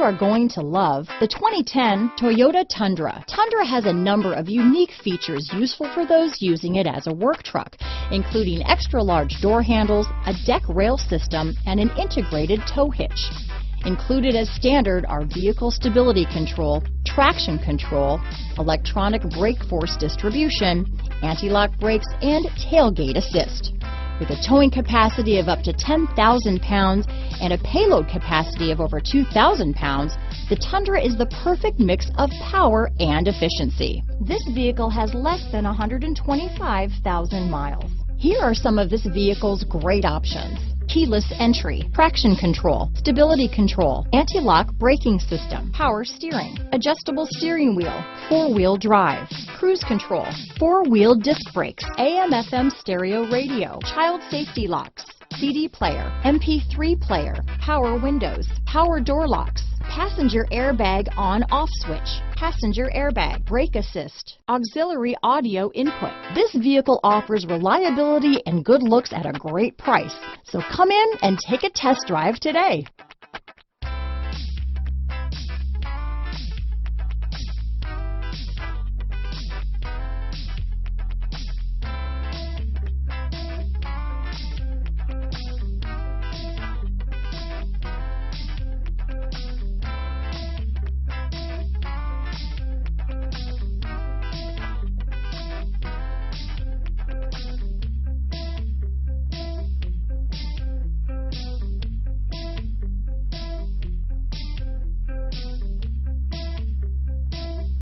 are going to love the 2010 Toyota Tundra. Tundra has a number of unique features useful for those using it as a work truck, including extra-large door handles, a deck rail system, and an integrated tow hitch. Included as standard are vehicle stability control, traction control, electronic brake force distribution, anti-lock brakes, and tailgate assist. With a towing capacity of up to 10,000 pounds and a payload capacity of over 2,000 pounds, the Tundra is the perfect mix of power and efficiency. This vehicle has less than 125,000 miles. Here are some of this vehicle's great options: keyless entry, traction control, stability control, anti-lock braking system, power steering, adjustable steering wheel, four-wheel drive, cruise control, four-wheel disc brakes, AM/FM stereo radio, child safety locks, CD player, MP3 player, power windows, power door locks, passenger airbag on/off switch, passenger airbag, brake assist, auxiliary audio input. This vehicle offers reliability and good looks at a great price. So come in and take a test drive today.